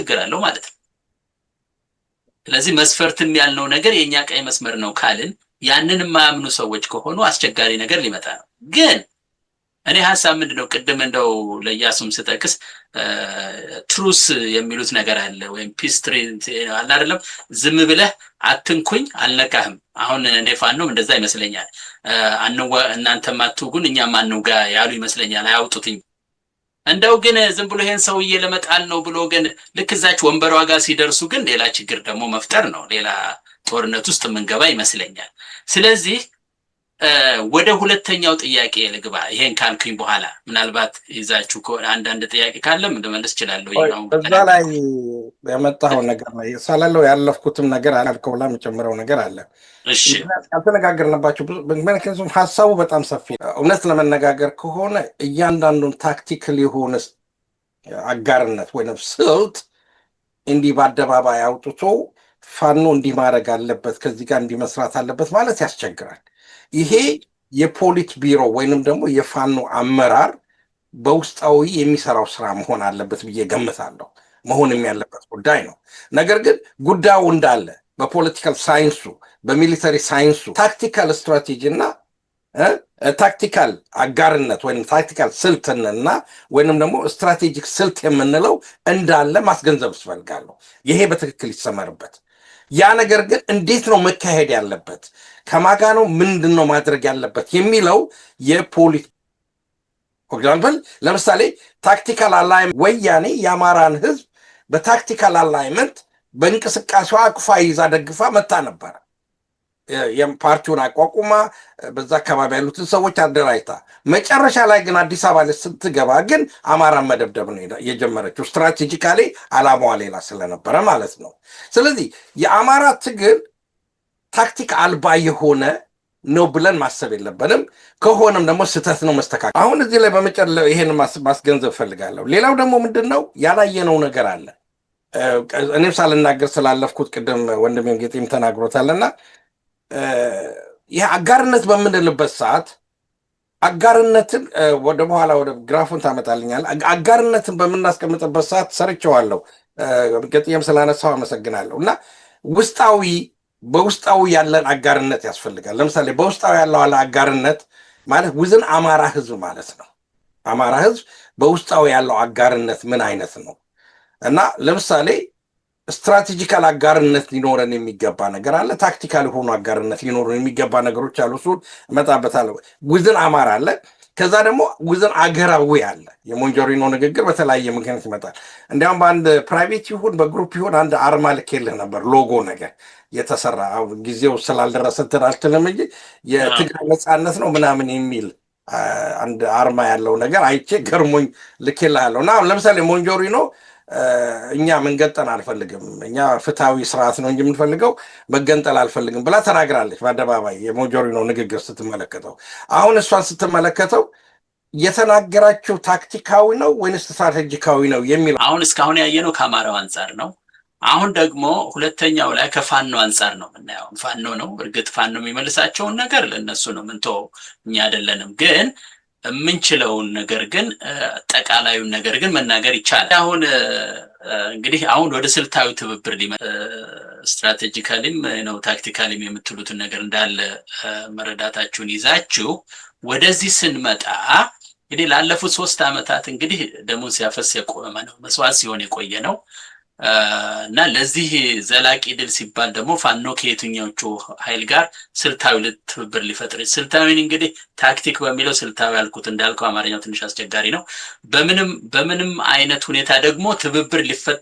ይገራሉ ማለት ነው። ስለዚህ መስፈርትም ያልነው ነገር የኛ ቀይ መስመር ነው ካልን ያንን የማያምኑ ሰዎች ከሆኑ አስቸጋሪ ነገር ሊመጣ ነው። ግን እኔ ሐሳብ ምንድነው ቅድም እንደው ለያሱም ስጠቅስ ትሩስ የሚሉት ነገር አለ ወይም ፒስ ትሬንት አለ አይደለም። ዝም ብለህ አትንኩኝ አልነካህም። አሁን እኔ ፋኖም እንደዛ ይመስለኛል። እናንተም አትውጉን እኛም አንውጋ ያሉ ይመስለኛል። አያውጡትኝ እንደው ግን ዝም ብሎ ይሄን ሰውዬ ለመጣል ነው ብሎ ግን ልክ እዛች ወንበሯ ጋር ሲደርሱ ግን ሌላ ችግር ደግሞ መፍጠር ነው፣ ሌላ ጦርነት ውስጥ የምንገባ ይመስለኛል። ስለዚህ ወደ ሁለተኛው ጥያቄ ልግባ። ይሄን ካልኩኝ በኋላ ምናልባት ይዛችሁ አንዳንድ ጥያቄ ካለም እንደመለስ እችላለሁ። እዛ ላይ ያመጣው ነገር ላይ ሳላለው ያለፍኩትም ነገር አልከው ላ የምጨምረው ነገር አለ። እሺ ያልተነጋገርንባቸው ምክንያቱም ሀሳቡ በጣም ሰፊ ነው። እውነት ለመነጋገር ከሆነ እያንዳንዱን ታክቲካል የሆነ አጋርነት ወይም ስልት እንዲህ በአደባባይ አውጥቶ ፋኖ እንዲህ ማድረግ አለበት ከዚህ ጋር እንዲህ መስራት አለበት ማለት ያስቸግራል። ይሄ የፖሊት ቢሮ ወይንም ደግሞ የፋኖ አመራር በውስጣዊ የሚሰራው ስራ መሆን አለበት ብዬ ገምታለሁ። መሆንም ያለበት ጉዳይ ነው። ነገር ግን ጉዳዩ እንዳለ በፖለቲካል ሳይንሱ፣ በሚሊተሪ ሳይንሱ ታክቲካል ስትራቴጂ እና ታክቲካል አጋርነት ወይም ታክቲካል ስልትንና ወይንም ደግሞ ስትራቴጂክ ስልት የምንለው እንዳለ ማስገንዘብ እስፈልጋለሁ። ይሄ በትክክል ይሰመርበት። ያ ነገር ግን እንዴት ነው መካሄድ ያለበት፣ ከማጋ ነው ምንድን ነው ማድረግ ያለበት የሚለው የፖሊት ኤግዛምፕል ለምሳሌ ታክቲካል አላይመንት ወያኔ የአማራን ህዝብ በታክቲካል አላይመንት በእንቅስቃሴዋ አቅፋ ይዛ ደግፋ መታ ነበረ። ፓርቲውን አቋቁማ በዛ አካባቢ ያሉትን ሰዎች አደራጅታ መጨረሻ ላይ ግን አዲስ አበባ ላይ ስትገባ ግን አማራን መደብደብ ነው የጀመረችው። ስትራቴጂካሊ አላማዋ ሌላ ስለነበረ ማለት ነው። ስለዚህ የአማራ ትግል ታክቲክ አልባ የሆነ ነው ብለን ማሰብ የለብንም። ከሆነም ደግሞ ስህተት ነው መስተካከል። አሁን እዚህ ላይ በመጨረሻ ይሄን ማስገንዘብ ፈልጋለሁ። ሌላው ደግሞ ምንድነው ያላየነው ነገር አለ። እኔም ሳልናገር ስላለፍኩት ቅድም ወንድሜም ጌጤም ተናግሮታልና ይህ አጋርነት በምንልበት ሰዓት አጋርነትን ወደ በኋላ ወደ ግራፉን ታመጣልኛል። አጋርነትን በምናስቀምጥበት ሰዓት ሰርቸዋለሁ። ጌጤም ስላነሳው አመሰግናለሁ። እና በውስጣዊ ያለን አጋርነት ያስፈልጋል። ለምሳሌ በውስጣዊ ያለው አጋርነት ማለት ውዝን አማራ ህዝብ ማለት ነው። አማራ ህዝብ በውስጣዊ ያለው አጋርነት ምን አይነት ነው? እና ለምሳሌ ስትራቴጂካል አጋርነት ሊኖረን የሚገባ ነገር አለ። ታክቲካል የሆኑ አጋርነት ሊኖረን የሚገባ ነገሮች አሉ። እሱን እመጣበታለሁ። ውዝን አማራ አለ። ከዛ ደግሞ ውዝን አገራዊ አለ። የሞንጆሪኖ ንግግር በተለያየ ምክንያት ይመጣል። እንዲያውም በአንድ ፕራይቬት ይሁን በግሩፕ ይሁን አንድ አርማ ልኬልህ ነበር፣ ሎጎ ነገር የተሰራ ጊዜው ስላልደረሰ አልችልም እንጂ የትግራይ ነፃነት ነው ምናምን የሚል አንድ አርማ ያለው ነገር አይቼ ገርሞኝ ልኬልሃለሁ። እና ለምሳሌ ሞንጆሪኖ እኛ መንገንጠል አልፈልግም፣ እኛ ፍትሃዊ ስርዓት ነው እንጂ የምንፈልገው መገንጠል አልፈልግም ብላ ተናግራለች በአደባባይ። የሞንጆሪኖ ንግግር ስትመለከተው አሁን እሷን ስትመለከተው የተናገራቸው ታክቲካዊ ነው ወይንስ ስትራቴጂካዊ ነው የሚለው አሁን እስካሁን ያየነው ከአማራው አንጻር ነው። አሁን ደግሞ ሁለተኛው ላይ ከፋኖ አንጻር ነው የምናየው። ፋኖ ነው እርግጥ ፋኖ የሚመልሳቸውን ነገር ለነሱ ነው ምንተው፣ እኛ አይደለንም። ግን የምንችለውን ነገር ግን አጠቃላዩን ነገር ግን መናገር ይቻላል። አሁን እንግዲህ አሁን ወደ ስልታዊ ትብብር ስትራቴጂካሊም ነው ታክቲካሊም የምትሉትን ነገር እንዳለ መረዳታችሁን ይዛችሁ ወደዚህ ስንመጣ እንግዲህ ላለፉት 3 ዓመታት እንግዲህ ደሙን ሲያፈስ የቆመ ነው፣ መስዋዕት ሲሆን የቆየ ነው። እና ለዚህ ዘላቂ ድል ሲባል ደግሞ ፋኖ ከየትኛዎቹ ኃይል ጋር ስልታዊ ትብብር ሊፈጥር ስልታዊን እንግዲህ ታክቲክ በሚለው ስልታዊ ያልኩት እንዳልከው አማርኛው ትንሽ አስቸጋሪ ነው። በምንም አይነት ሁኔታ ደግሞ ትብብር ሊፈጠር